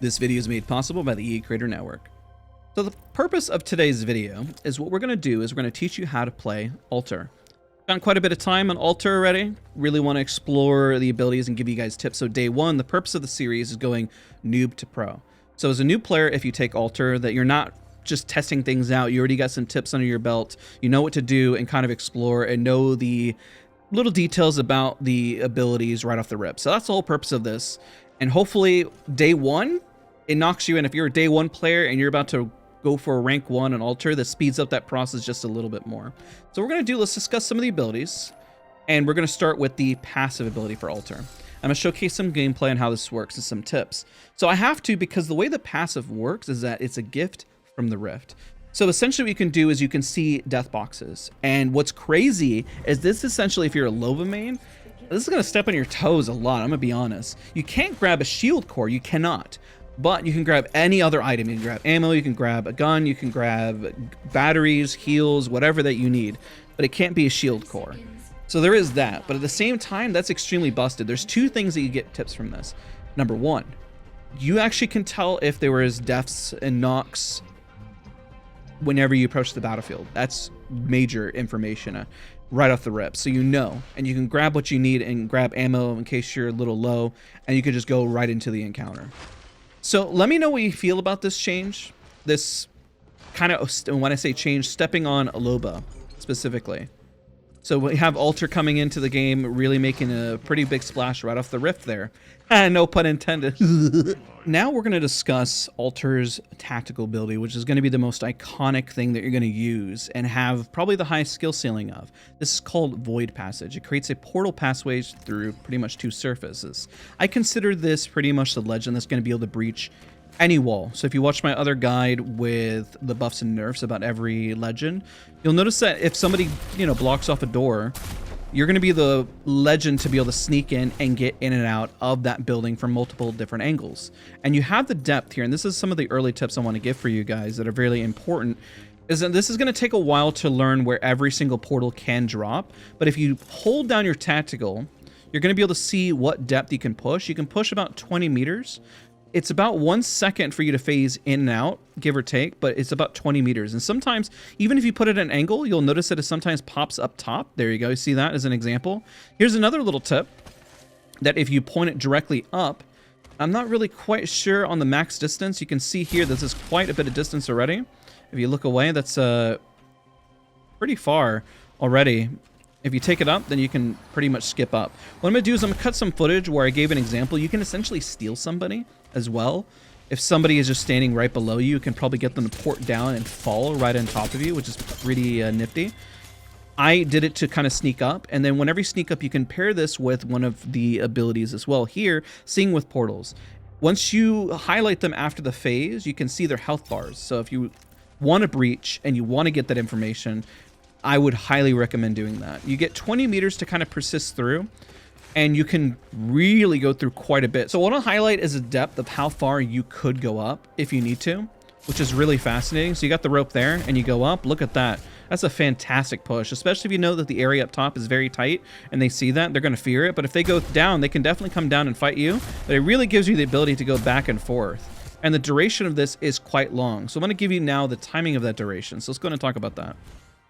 This video is made possible by the EA Creator Network. So the purpose of today's video is what we're going to do is we're going to teach you how to play Altar. Spent quite a bit of time on Altar already. Really want to explore the abilities and give you guys tips. So day one, the purpose of the series is going noob to pro. So as a new player, if you take Altar, that you're not just testing things out, you already got some tips under your belt, you know what to do and kind of explore and know the little details about the abilities right off the rip. So that's the whole purpose of this. And hopefully day one, it knocks you in. If you're a day one player and you're about to go for a rank 1 on Altar, that speeds up that process just a little bit more. So let's discuss some of the abilities, and we're going to start with the passive ability for Altar. I'm going to showcase some gameplay on how this works and some tips. So I have to, because the way the passive works is that it's a gift from the Rift. So essentially what you can do is you can see death boxes. And what's crazy is this essentially, if you're a Loba main, this is going to step on your toes a lot, I'm going to be honest. You can't grab a shield core, you cannot. But you can grab any other item. You can grab ammo, you can grab a gun, you can grab batteries, heals, whatever that you need. But it can't be a shield core. So there is that. But at the same time, that's extremely busted. There's two things that you get tips from this. Number one, you actually can tell if there was deaths and knocks whenever you approach the battlefield. That's major information right off the rip. So you know, and you can grab what you need and grab ammo in case you're a little low, and you can just go right into the encounter. So let me know what you feel about this change, this kind of, when I say change, stepping on a Loba specifically. So we have Altar coming into the game, really making a pretty big splash right off the Rift there. No pun intended. Now we're going to discuss Altar's tactical ability, which is going to be the most iconic thing that you're going to use and have probably the highest skill ceiling of. This is called Void Passage. It creates a portal passway through pretty much two surfaces. I consider this pretty much the legend that's going to be able to breach any wall. So if you watch my other guide with the buffs and nerfs about every legend, you'll notice that if somebody, blocks off a door, you're going to be the legend to be able to sneak in and get in and out of that building from multiple different angles. And you have the depth here, and this is some of the early tips I want to give for you guys that are really important, is that this is going to take a while to learn where every single portal can drop. But if you hold down your tactical, you're going to be able to see what depth you can push. You can push about 20 meters. It's about 1 second for you to phase in and out, give or take, but it's about 20 meters. And sometimes, even if you put it at an angle, you'll notice that it sometimes pops up top. There you go. You see that as an example. Here's another little tip, that if you point it directly up, I'm not really quite sure on the max distance. You can see here this is quite a bit of distance already. If you look away, that's pretty far already. If you take it up, then you can pretty much skip up. What I'm going to do is I'm going to cut some footage where I gave an example. You can essentially steal somebody as well. If somebody is just standing right below you, you can probably get them to port down and fall right on top of you, which is pretty nifty. I did it to kind of sneak up, and then whenever you sneak up, you can pair this with one of the abilities as well. Here, seeing with portals. Once you highlight them after the phase, you can see their health bars. So if you want to breach and you want to get that information, I would highly recommend doing that. You get 20 meters to kind of persist through, and you can really go through quite a bit. So what I'll highlight is the depth of how far you could go up if you need to, which is really fascinating. So you got the rope there and you go up. Look at that. That's a fantastic push, especially if you know that the area up top is very tight and they see that, they're going to fear it. But if they go down, they can definitely come down and fight you. But it really gives you the ability to go back and forth. And the duration of this is quite long. So I'm going to give you now the timing of that duration. So let's go ahead and talk about that.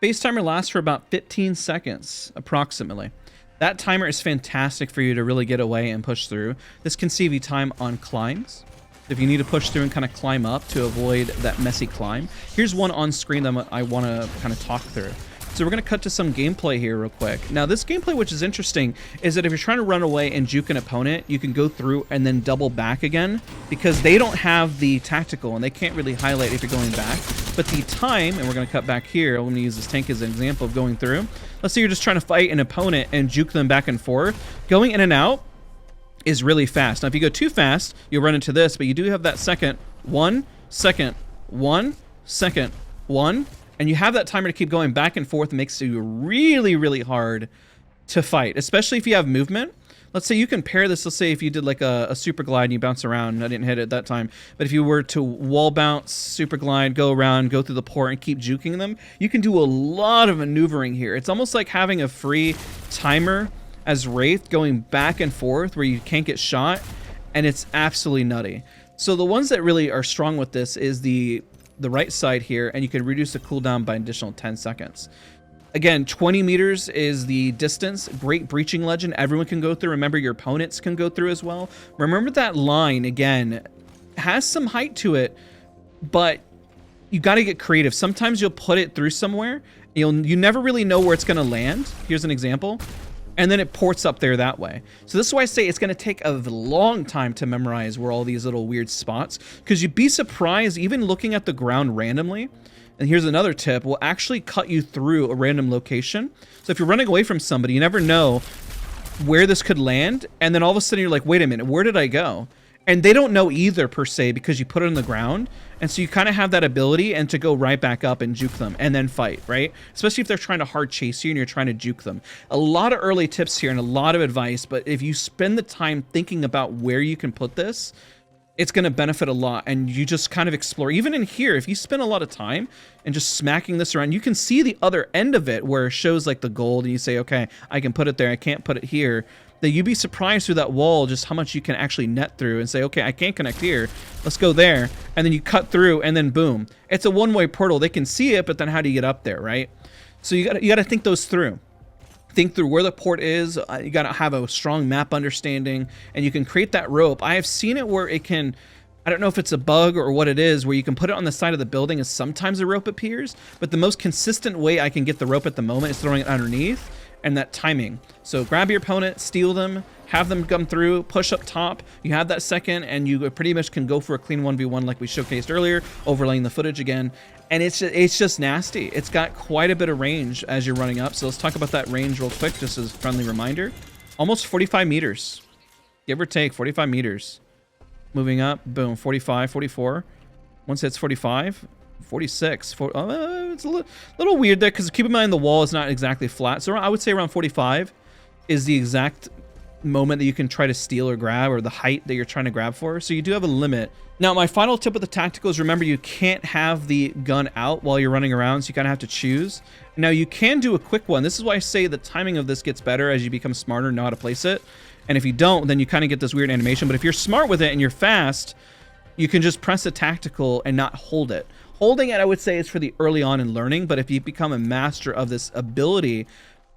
Phase timer lasts for about 15 seconds, approximately. That timer is fantastic for you to really get away and push through. This can save you time on climbs. If you need to push through and kind of climb up to avoid that messy climb. Here's one on screen that I want to kind of talk through. So we're going to cut to some gameplay here real quick. Now this gameplay, which is interesting, is that if you're trying to run away and juke an opponent, you can go through and then double back again because they don't have the tactical and they can't really highlight if you're going back. But the time, and we're going to cut back here, I'm going to use this tank as an example of going through. Let's say you're just trying to fight an opponent and juke them back and forth. Going in and out is really fast. Now if you go too fast, you'll run into this, but you do have that second, 1 second, 1 second, 1, and you have that timer to keep going back and forth. It makes it really, really hard to fight, especially if you have movement. Let's say you can pair this. Let's say if you did like a super glide and you bounce around. I didn't hit it that time. But if you were to wall bounce, super glide, go around, go through the port and keep juking them, you can do a lot of maneuvering here. It's almost like having a free timer as Wraith going back and forth where you can't get shot. And it's absolutely nutty. So the ones that really are strong with this is the right side here, and you can reduce the cooldown by an additional 10 seconds. Again, 20 meters is the distance. Great breaching legend. Everyone can go through. Remember, your opponents can go through as well. Remember that line, again, has some height to it, but you got to get creative. Sometimes you'll put it through somewhere. You never really know where it's going to land. Here's an example. And then it ports up there that way. So this is why I say it's going to take a long time to memorize where all these little weird spots, because you'd be surprised even looking at the ground randomly. And here's another tip, will actually cut you through a random location. So if you're running away from somebody, you never know where this could land. And then all of a sudden you're like, wait a minute, where did I go? And they don't know either per se, because you put it on the ground. And so you kind of have that ability and to go right back up and juke them and then fight, right? Especially if they're trying to hard chase you and you're trying to juke them. A lot of early tips here and a lot of advice, but if you spend the time thinking about where you can put this, it's going to benefit a lot. And you just kind of explore. Even in here, if you spend a lot of time and just smacking this around, you can see the other end of it where it shows like the gold and you say, okay, I can put it there. I can't put it here. That you'd be surprised through that wall just how much you can actually net through and say, okay, I can't connect here. Let's go there. And then you cut through and then boom. It's a one-way portal. They can see it, but then how do you get up there, right? So you got to think those through. Think through where the port is. You got to have a strong map understanding, and you can create that rope. I have seen it where it can, I don't know if it's a bug or what it is, where you can put it on the side of the building and sometimes a rope appears, but the most consistent way I can get the rope at the moment is throwing it underneath and that timing. So grab your opponent, steal them, have them come through, push up top. You have that second, and you pretty much can go for a clean 1v1 like we showcased earlier, overlaying the footage again. And it's just nasty. It's got quite a bit of range as you're running up. So let's talk about that range real quick, just as a friendly reminder. Almost 45 meters, give or take 45 meters. Moving up, boom, 45, 44. Once it hits 45, 46. It's a little weird there, because keep in mind the wall is not exactly flat. So I would say around 45 is the exact moment that you can try to steal or grab, or the height that you're trying to grab for. So you do have a limit. Now, my final tip with the tactical is, remember, you can't have the gun out while you're running around, so you kind of have to choose. Now, you can do a quick one. This is why I say the timing of this gets better as you become smarter and know how to place it. And if you don't, then you kind of get this weird animation. But if you're smart with it and you're fast, you can just press a tactical and not hold it. Holding it, I would say, is for the early on in learning, but if you become a master of this ability,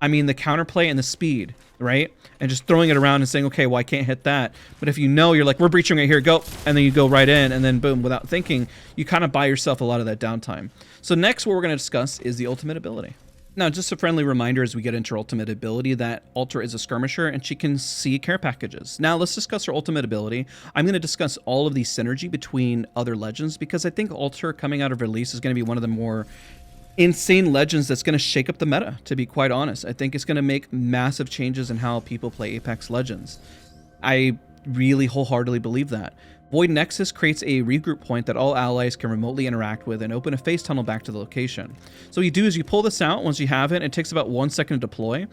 I mean the counterplay and the speed, right? And just throwing it around and saying, okay, well, I can't hit that. But if you know, you're like, we're breaching right here, go. And then you go right in, and then boom, without thinking, you kind of buy yourself a lot of that downtime. So next, what we're going to discuss is the ultimate ability. Now, just a friendly reminder as we get into her ultimate ability that Alter is a skirmisher and she can see care packages. Now, let's discuss her ultimate ability. I'm going to discuss all of the synergy between other legends, because I think Alter coming out of release is going to be one of the more insane legends that's going to shake up the meta, to be quite honest. I think it's going to make massive changes in how people play Apex Legends. I really wholeheartedly believe that. Void Nexus creates a regroup point that all allies can remotely interact with and open a phase tunnel back to the location. So what you do is you pull this out. Once you have it, it takes about 1 second to deploy,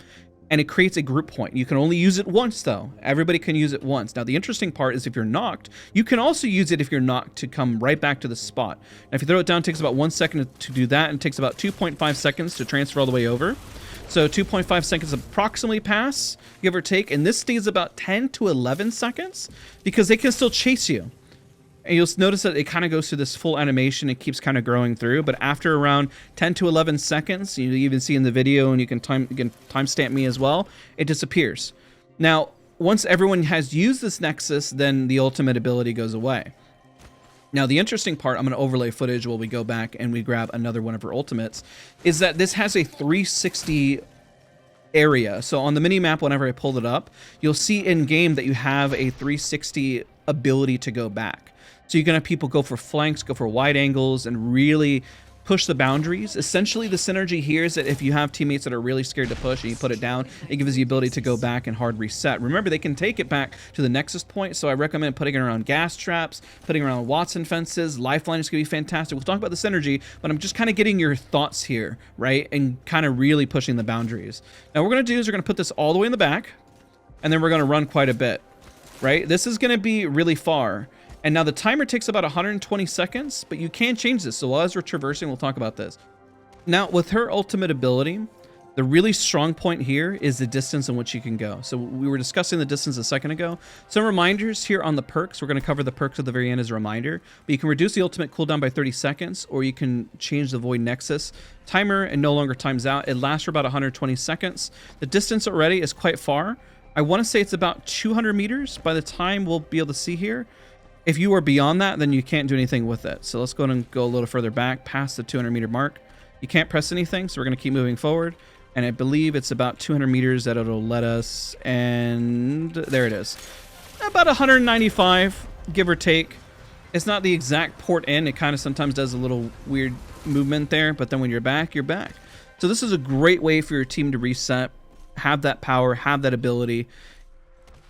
and it creates a group point. You can only use it once, though. Everybody can use it once. Now, the interesting part is if you're knocked, you can also use it if you're knocked to come right back to the spot. Now, if you throw it down, it takes about 1 second to do that, and it takes about 2.5 seconds to transfer all the way over. So 2.5 seconds approximately pass, give or take, and this stays about 10 to 11 seconds because they can still chase you. And you'll notice that it kind of goes through this full animation. It keeps kind of growing through, but after around 10 to 11 seconds, you even see in the video, and you can timestamp me as well, it disappears. Now, once everyone has used this Nexus, then the ultimate ability goes away. Now, the interesting part, I'm going to overlay footage while we go back and we grab another one of her ultimates, is that this has a 360 area. So on the mini map, whenever I pulled it up, you'll see in game that you have a 360 ability to go back. So you're going to have people go for flanks, go for wide angles, and really push the boundaries. Essentially, the synergy here is that if you have teammates that are really scared to push and you put it down, it gives the ability to go back and hard reset. Remember, they can take it back to the Nexus point, so I recommend putting it around gas traps, putting it around Watson fences. Lifeline is going to be fantastic. We'll talk about the synergy, but I'm just kind of getting your thoughts here, right? And kind of really pushing the boundaries. Now, what we're going to do is we're going to put this all the way in the back, and then we're going to run quite a bit, right? This is going to be really far. And now the timer takes about 120 seconds, but you can change this. So as we're traversing, we'll talk about this. Now, with her ultimate ability, The really strong point here is the distance in which you can go. So we were discussing the distance a second ago. Some reminders here on the perks. We're going to cover the perks at the very end as a reminder. But you can reduce the ultimate cooldown by 30 seconds, or you can change the Void Nexus timer and no longer times out. It lasts for about 120 seconds. The distance already is quite far. I want to say it's about 200 meters by the time we'll be able to see here. If you are beyond that, then you can't do anything with it. So let's go ahead and go a little further back past the 200 meter mark. You can't press anything, so we're going to keep moving forward. And I believe it's about 200 meters that it'll let us, and there it is. About 195, give or take. It's not the exact port in. It kind of sometimes does a little weird movement there, but then when you're back, you're back. So this is a great way for your team to reset, have that power, have that ability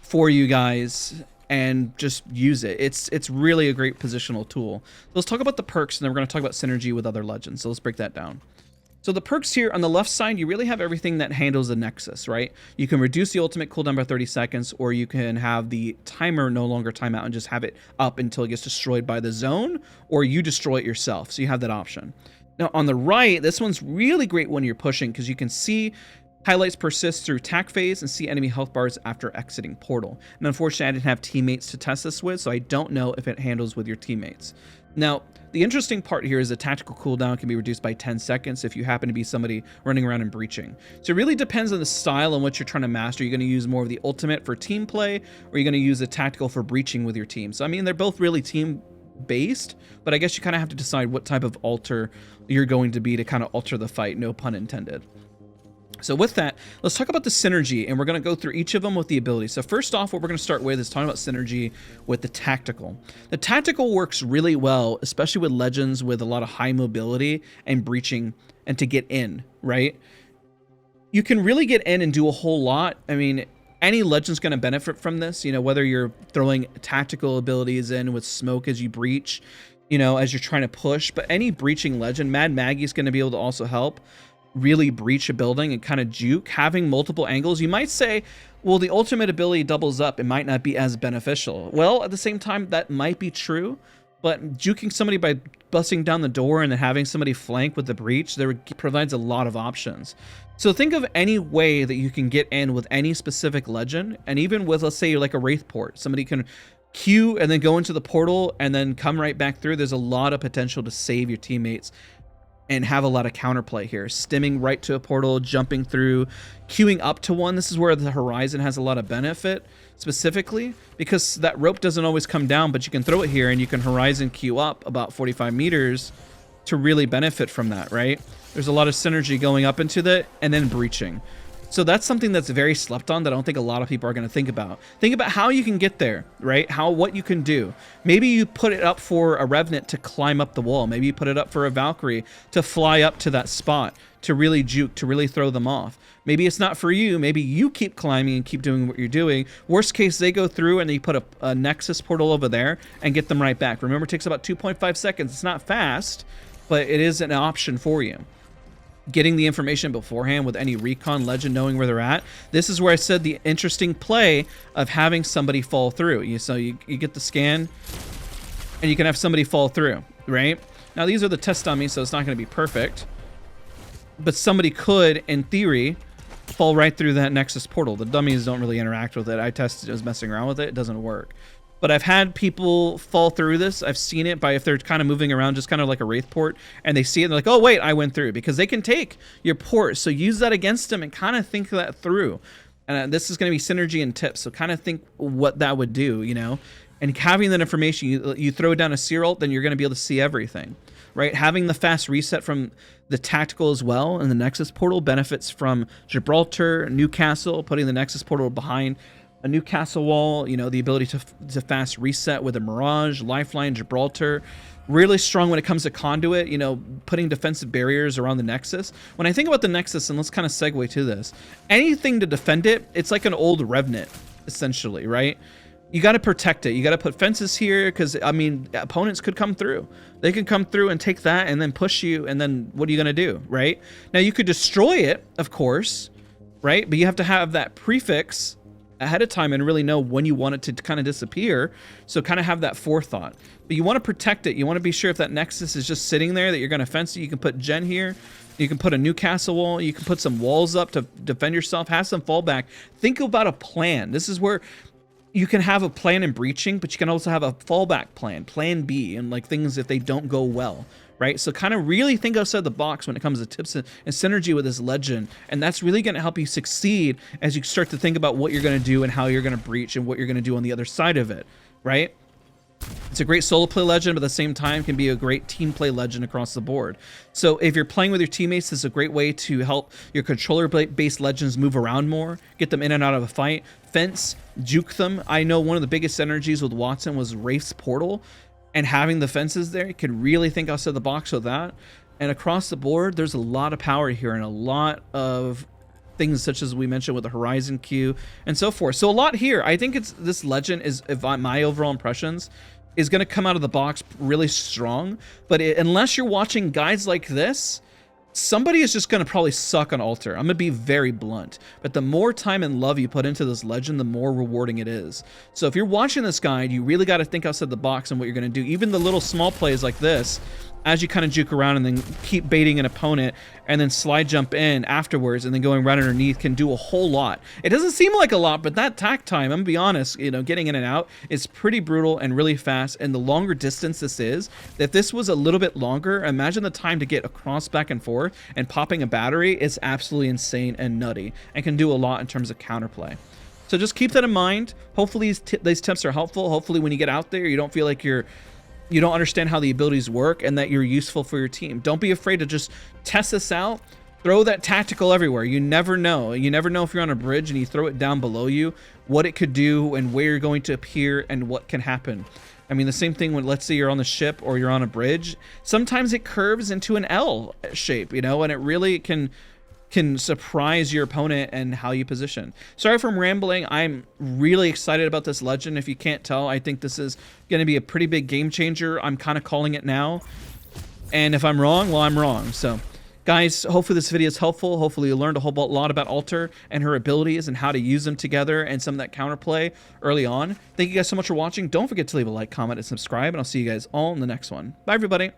for you guys, and just use it. It's really a great positional tool. Let's talk about the perks, and then we're going to talk about synergy with other legends. So let's break that down. So the perks here on the left side, you really have everything that handles the Nexus, right? You can reduce the ultimate cooldown by 30 seconds, or you can have the timer no longer time out and just have it up until it gets destroyed by the zone, or you destroy it yourself. So you have that option. Now on the right, this one's really great when you're pushing, because you can see highlights persist through attack phase and see enemy health bars after exiting portal. And unfortunately, I didn't have teammates to test this with, so I don't know if it handles with your teammates. Now, the interesting part here is the tactical cooldown can be reduced by 10 seconds if you happen to be somebody running around and breaching. So it really depends on the style and what you're trying to master. You're going to use more of the ultimate for team play, or you're going to use the tactical for breaching with your team. So, I mean, they're both really team-based, but I guess you kind of have to decide what type of alter you're going to be to kind of alter the fight, no pun intended. So with that, let's talk about the synergy, and we're going to go through each of them with the ability. So first off, what we're going to start with is talking about synergy with the tactical. The tactical works really well, especially with legends with a lot of high mobility and breaching and to get in, right? You can really get in and do a whole lot. I mean, any legend's going to benefit from this, you know, whether you're throwing tactical abilities in with smoke as you breach, you know, as you're trying to push, but any breaching legend, Mad Maggie's going to be able to also help really breach a building and kind of juke. Having multiple angles, you might say, well, the ultimate ability doubles up, it might not be as beneficial. Well, at the same time, that might be true, but juking somebody by busting down the door and then having somebody flank with the breach, there provides a lot of options. So think of any way that you can get in with any specific legend, and even with, let's say, you're like a Wraith port, somebody can queue and then go into the portal and then come right back through. There's a lot of potential to save your teammates and have a lot of counterplay here. Stimming right to a portal, jumping through, queuing up to one. This is where the Horizon has a lot of benefit, specifically because that rope doesn't always come down, but you can throw it here and you can Horizon queue up about 45 meters to really benefit from that, right? There's a lot of synergy going up into that and then breaching. So that's something that's very slept on that I don't think a lot of people are going to think about. Think about how you can get there, right? What you can do. Maybe you put it up for a Revenant to climb up the wall. Maybe you put it up for a Valkyrie to fly up to that spot, to really juke, to really throw them off. Maybe it's not for you. Maybe you keep climbing and keep doing what you're doing. Worst case, they go through and they put a Nexus portal over there and get them right back. Remember, it takes about 2.5 seconds. It's not fast, but it is an option for you. Getting the information beforehand with any recon legend, knowing where they're at. This is where I said the interesting play of having somebody fall through. So you get the scan and you can have somebody fall through, right? Now these are the test dummies, so it's not going to be perfect, but somebody could, in theory, fall right through that Nexus portal. The dummies don't really interact with it. I tested, I was messing around with it. It doesn't work. But I've had people fall through this. I've seen it by if they're kind of moving around, just kind of like a Wraith port, and they see it and they're like, oh, wait, I went through, because they can take your port. So use that against them and kind of think that through. And this is going to be synergy and tips. So kind of think what that would do, you know, and having that information, you throw down a seer ult, then you're going to be able to see everything, right? Having the fast reset from the tactical as well and the Nexus portal benefits from Gibraltar, Newcastle, putting the Nexus portal behind a Newcastle wall, you know, the ability to fast reset with a Mirage, Lifeline, Gibraltar. Really strong when it comes to conduit, you know, putting defensive barriers around the Nexus. When I think about the Nexus, and let's kind of segue to this, anything to defend it, it's like an old Revenant, essentially, right? You got to protect it. You got to put fences here because, I mean, opponents could come through. They can come through and take that and then push you, and then what are you going to do, right? Now, you could destroy it, of course, right? But you have to have that prefix ahead of time and really know when you want it to kind of disappear. So kind of have that forethought. But you want to protect it. You want to be sure if that Nexus is just sitting there that you're going to fence it. You can put Gen here. You can put a new castle wall. You can put some walls up to defend yourself. Have some fallback. Think about a plan. This is where you can have a plan in breaching, but you can also have a fallback plan, plan B, and like things if they don't go well. Right? So kind of really think outside the box when it comes to tips and synergy with this legend. And that's really going to help you succeed as you start to think about what you're going to do and how you're going to breach and what you're going to do on the other side of it. Right? It's a great solo play legend, but at the same time can be a great team play legend across the board. So if you're playing with your teammates, this is a great way to help your controller-based legends move around more, get them in and out of a fight, fence, juke them. I know one of the biggest synergies with Watson was Wraith's Portal, and having the fences there, you can really think outside the box with that. And across the board, there's a lot of power here and a lot of things such as we mentioned with the Horizon Q and so forth. So a lot here. I think it's this legend is, if my overall impressions, is going to come out of the box really strong. But unless you're watching guides like this, somebody is just going to probably suck on altar. I'm going to be very blunt. But the more time and love you put into this legend, the more rewarding it is. So if you're watching this guide, you really got to think outside the box on what you're going to do. Even the little small plays like this, as you kind of juke around and then keep baiting an opponent and then slide jump in afterwards and then going right underneath can do a whole lot. It doesn't seem like a lot, but that tack time, I'm gonna be honest, you know, getting in and out is pretty brutal and really fast. And the longer distance this is, if this was a little bit longer, imagine the time to get across back and forth and popping a battery is absolutely insane and nutty and can do a lot in terms of counterplay. So just keep that in mind. Hopefully these tips are helpful. Hopefully when you get out there, you don't feel like you don't understand how the abilities work and that you're useful for your team. Don't be afraid to just test this out. Throw that tactical everywhere. You never know. You never know if you're on a bridge and you throw it down below you, what it could do and where you're going to appear and what can happen. I mean, the same thing when, let's say you're on the ship or you're on a bridge. Sometimes it curves into an L shape, you know, and it really can surprise your opponent and how you position. Sorry for rambling. I'm really excited about this legend. If you can't tell, I think this is going to be a pretty big game changer. I'm kind of calling it now. And if I'm wrong, well, I'm wrong. So guys, hopefully this video is helpful. Hopefully you learned a whole lot about Alter and her abilities and how to use them together and some of that counterplay early on. Thank you guys so much for watching. Don't forget to leave a like, comment, and subscribe, and I'll see you guys all in the next one. Bye, everybody.